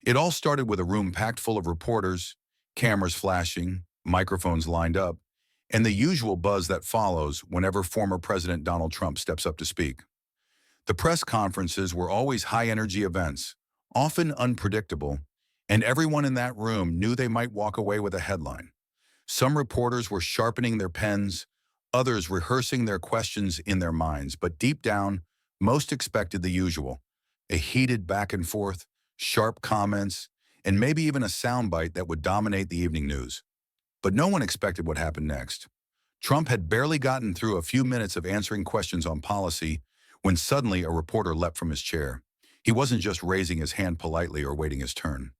It all started with a room packed full of reporters, cameras flashing, microphones lined up, and the usual buzz that follows whenever former President Donald Trump steps up to speak. The press conferences were always high-energy events, often unpredictable, and everyone in that room knew they might walk away with a headline. Some reporters were sharpening their pens, others rehearsing their questions in their minds, but deep down, most expected the usual: a heated back and forth, sharp comments, and maybe even a soundbite that would dominate the evening news. But no one expected what happened next. Trump had barely gotten through a few minutes of answering questions on policy when suddenly a reporter leapt from his chair. He wasn't just raising his hand politely or waiting his turn.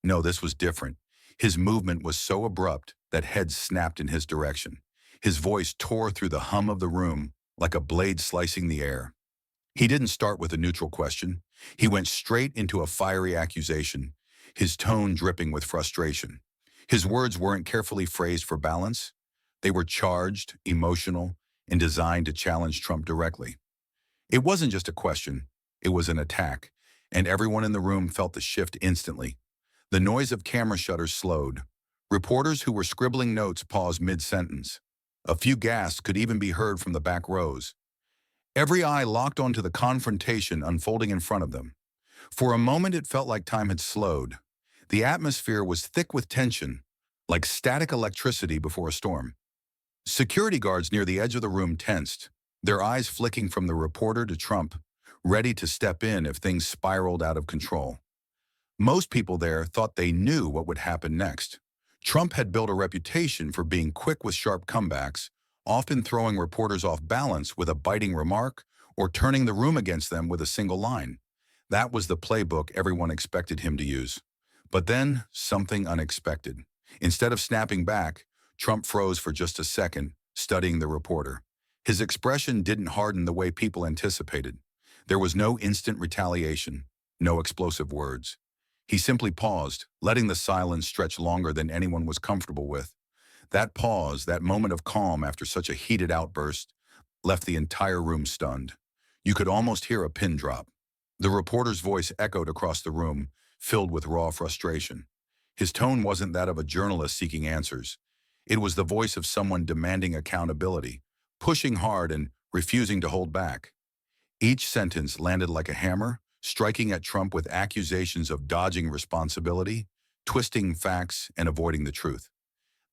No, this was different. His movement was so abrupt that heads snapped in his direction. His voice tore through the hum of the room like a blade slicing the air. He didn't start with a neutral question. He went straight into a fiery accusation, his tone dripping with frustration. His words weren't carefully phrased for balance. They were charged, emotional, and designed to challenge Trump directly. It wasn't just a question, it was an attack, and everyone in the room felt the shift instantly. The noise of camera shutters slowed. Reporters who were scribbling notes paused mid-sentence. A few gasps could even be heard from the back rows. Every eye locked onto the confrontation unfolding in front of them. For a moment it felt like time had slowed. The atmosphere was thick with tension, like static electricity before a storm. Security guards near the edge of the room tensed, their eyes flicking from the reporter to Trump, ready to step in if things spiraled out of control. Most people there thought they knew what would happen next. Trump had built a reputation for being quick with sharp comebacks, often throwing reporters off balance with a biting remark or turning the room against them with a single line. That was the playbook everyone expected him to use. But then, something unexpected. Instead of snapping back, Trump froze for just a second, studying the reporter. His expression didn't harden the way people anticipated. There was no instant retaliation, no explosive words. He simply paused, letting the silence stretch longer than anyone was comfortable with. That pause, that moment of calm after such a heated outburst, left the entire room stunned. You could almost hear a pin drop. The reporter's voice echoed across the room, filled with raw frustration. His tone wasn't that of a journalist seeking answers. It was the voice of someone demanding accountability, pushing hard and refusing to hold back. Each sentence landed like a hammer, striking at Trump with accusations of dodging responsibility, twisting facts, and avoiding the truth.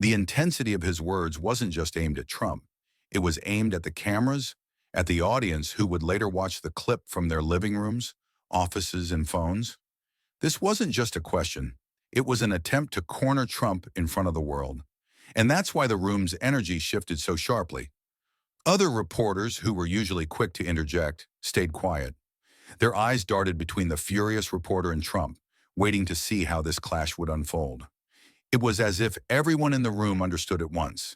The intensity of his words wasn't just aimed at Trump. It was aimed at the cameras, at the audience who would later watch the clip from their living rooms, offices, and phones. This wasn't just a question. It was an attempt to corner Trump in front of the world. And that's why the room's energy shifted so sharply. Other reporters, who were usually quick to interject, stayed quiet. Their eyes darted between the furious reporter and Trump, waiting to see how this clash would unfold. It was as if everyone in the room understood at once.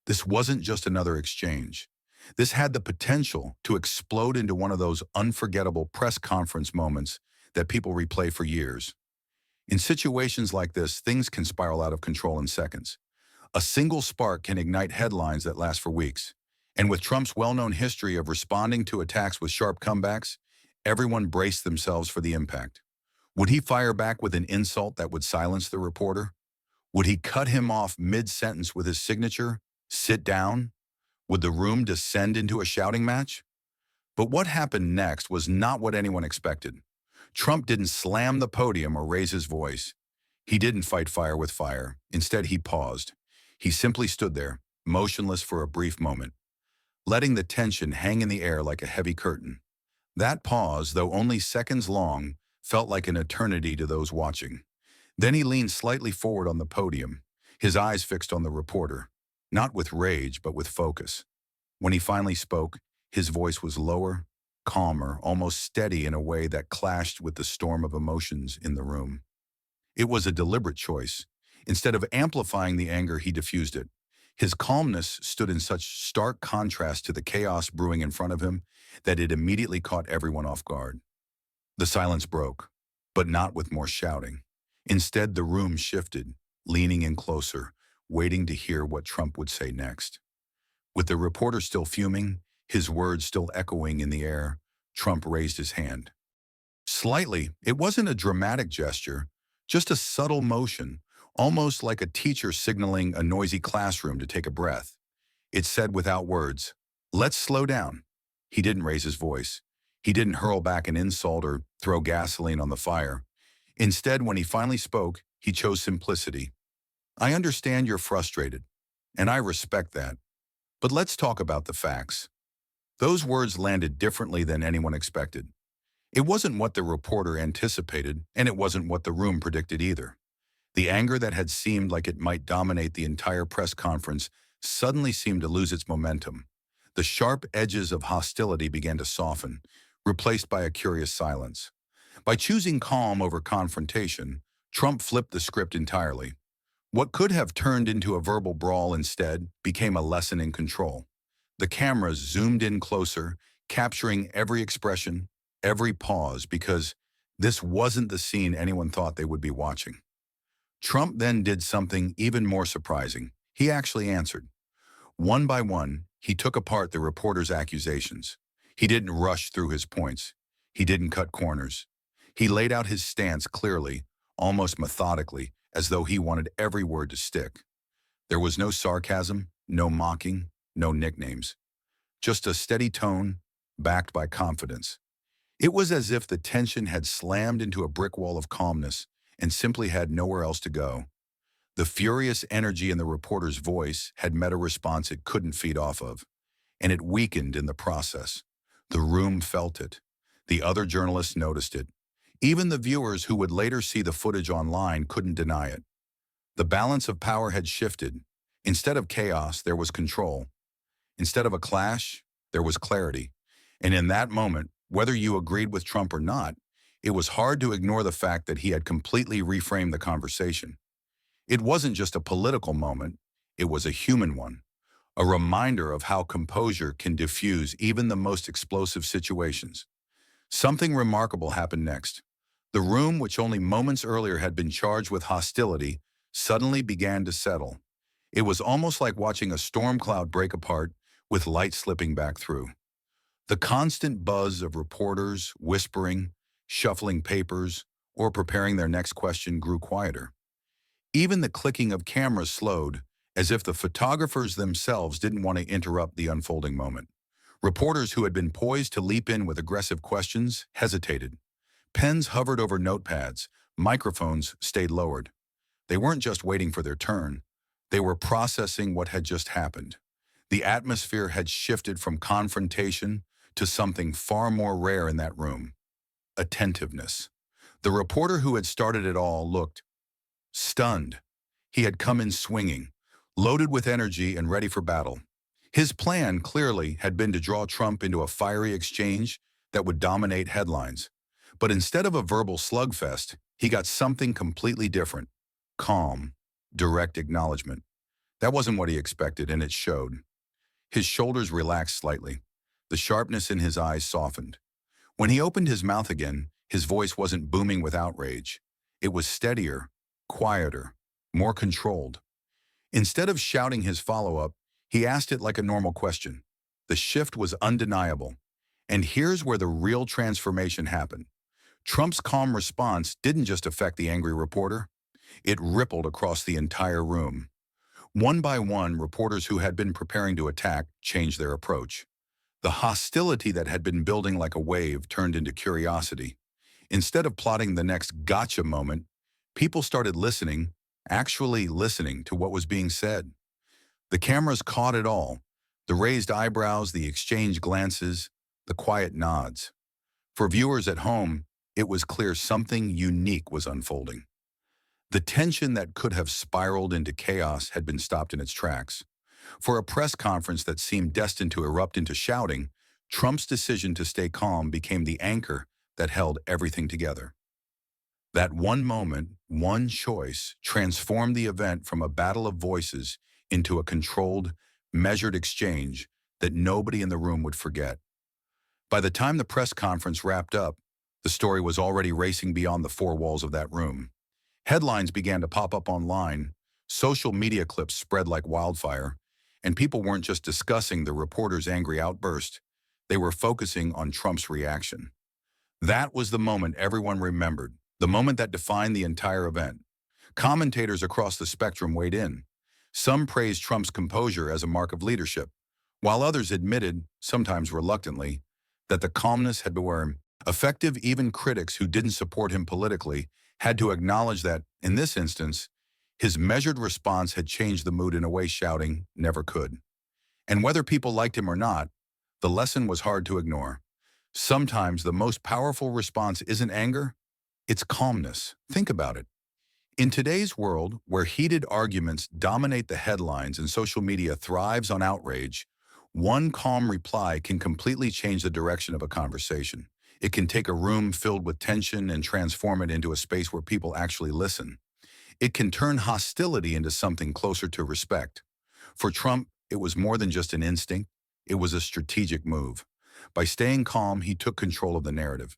This wasn't just another exchange. This had the potential to explode into one of those unforgettable press conference moments that people replay for years. In situations like this, things can spiral out of control in seconds. A single spark can ignite headlines that last for weeks. And with Trump's well-known history of responding to attacks with sharp comebacks, everyone braced themselves for the impact. Would he fire back with an insult that would silence the reporter? Would he cut him off mid-sentence with his signature, "Sit down"? Would the room descend into a shouting match? But what happened next was not what anyone expected. Trump didn't slam the podium or raise his voice. He didn't fight fire with fire. Instead, he paused. He simply stood there, motionless for a brief moment, letting the tension hang in the air like a heavy curtain. That pause, though only seconds long, felt like an eternity to those watching. Then he leaned slightly forward on the podium, his eyes fixed on the reporter, not with rage, but with focus. When he finally spoke, his voice was lower, calmer, almost steady in a way that clashed with the storm of emotions in the room. It was a deliberate choice. Instead of amplifying the anger, he diffused it. His calmness stood in such stark contrast to the chaos brewing in front of him that it immediately caught everyone off guard. The silence broke, but not with more shouting. Instead, the room shifted, leaning in closer, waiting to hear what Trump would say next. With the reporter still fuming, his words still echoing in the air, Trump raised his hand. Slightly, it wasn't a dramatic gesture, just a subtle motion, almost like a teacher signaling a noisy classroom to take a breath. It said without words, "Let's slow down." He didn't raise his voice. He didn't hurl back an insult or throw gasoline on the fire. Instead, when he finally spoke, he chose simplicity. "I understand you're frustrated, and I respect that. But let's talk about the facts." Those words landed differently than anyone expected. It wasn't what the reporter anticipated, and it wasn't what the room predicted either. The anger that had seemed like it might dominate the entire press conference suddenly seemed to lose its momentum. The sharp edges of hostility began to soften, replaced by a curious silence. By choosing calm over confrontation, Trump flipped the script entirely. What could have turned into a verbal brawl instead became a lesson in control. The cameras zoomed in closer, capturing every expression, every pause, because this wasn't the scene anyone thought they would be watching. Trump then did something even more surprising. He actually answered. One by one, he took apart the reporter's accusations. He didn't rush through his points. He didn't cut corners. He laid out his stance clearly, almost methodically, as though he wanted every word to stick. There was no sarcasm, no mocking, no nicknames. Just a steady tone, backed by confidence. It was as if the tension had slammed into a brick wall of calmness and simply had nowhere else to go. The furious energy in the reporter's voice had met a response it couldn't feed off of, and it weakened in the process. The room felt it. The other journalists noticed it. Even the viewers who would later see the footage online couldn't deny it. The balance of power had shifted. Instead of chaos, there was control. Instead of a clash, there was clarity. And in that moment, whether you agreed with Trump or not, it was hard to ignore the fact that he had completely reframed the conversation. It wasn't just a political moment, it was a human one, a reminder of how composure can diffuse even the most explosive situations. Something remarkable happened next. The room, which only moments earlier had been charged with hostility, suddenly began to settle. It was almost like watching a storm cloud break apart with light slipping back through. The constant buzz of reporters whispering, shuffling papers, or preparing their next question grew quieter. Even the clicking of cameras slowed, as if the photographers themselves didn't want to interrupt the unfolding moment. Reporters who had been poised to leap in with aggressive questions hesitated. Pens hovered over notepads, microphones stayed lowered. They weren't just waiting for their turn, they were processing what had just happened. The atmosphere had shifted from confrontation to something far more rare in that room: attentiveness. The reporter who had started it all looked stunned. He had come in swinging, loaded with energy and ready for battle. His plan, clearly, had been to draw Trump into a fiery exchange that would dominate headlines. But instead of a verbal slugfest, he got something completely different: calm, direct acknowledgement. That wasn't what he expected, and it showed. His shoulders relaxed slightly. The sharpness in his eyes softened. When he opened his mouth again, his voice wasn't booming with outrage. It was steadier, quieter, more controlled. Instead of shouting his follow-up, he asked it like a normal question. The shift was undeniable. And here's where the real transformation happened. Trump's calm response didn't just affect the angry reporter. It rippled across the entire room. One by one, reporters who had been preparing to attack changed their approach. The hostility that had been building like a wave turned into curiosity. Instead of plotting the next gotcha moment, people started listening, actually listening to what was being said. The cameras caught it all: the raised eyebrows, the exchanged glances, the quiet nods. For viewers at home, it was clear something unique was unfolding. The tension that could have spiraled into chaos had been stopped in its tracks. For a press conference that seemed destined to erupt into shouting, Trump's decision to stay calm became the anchor that held everything together. That one moment, one choice, transformed the event from a battle of voices into a controlled, measured exchange that nobody in the room would forget. By the time the press conference wrapped up, the story was already racing beyond the four walls of that room. Headlines began to pop up online, social media clips spread like wildfire, and people weren't just discussing the reporter's angry outburst, they were focusing on Trump's reaction. That was the moment everyone remembered, the moment that defined the entire event. Commentators across the spectrum weighed in. Some praised Trump's composure as a mark of leadership, while others admitted, sometimes reluctantly, that the calmness had been him. Effective, even critics who didn't support him politically had to acknowledge that, in this instance, his measured response had changed the mood in a way shouting never could. And whether people liked him or not, the lesson was hard to ignore. Sometimes the most powerful response isn't anger, it's calmness. Think about it. In today's world, where heated arguments dominate the headlines and social media thrives on outrage, one calm reply can completely change the direction of a conversation. It can take a room filled with tension and transform it into a space where people actually listen. It can turn hostility into something closer to respect. For Trump, it was more than just an instinct, it was a strategic move. By staying calm, he took control of the narrative.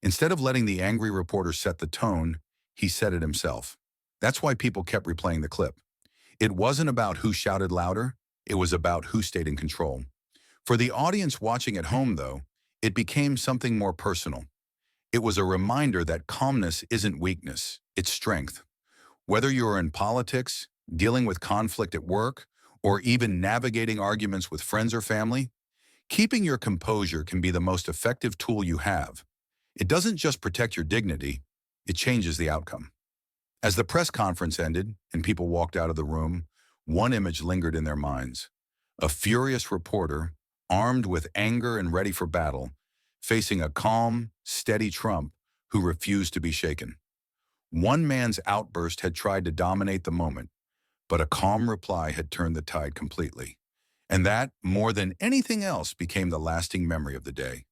Instead of letting the angry reporter set the tone, he set it himself. That's why people kept replaying the clip. It wasn't about who shouted louder, it was about who stayed in control. For the audience watching at home, though, it became something more personal. It was a reminder that calmness isn't weakness, it's strength. Whether you're in politics, dealing with conflict at work, or even navigating arguments with friends or family, keeping your composure can be the most effective tool you have. It doesn't just protect your dignity, it changes the outcome. As the press conference ended and people walked out of the room, one image lingered in their minds. A furious reporter, armed with anger and ready for battle, facing a calm, steady Trump who refused to be shaken. One man's outburst had tried to dominate the moment, but a calm reply had turned the tide completely. And that, more than anything else, became the lasting memory of the day.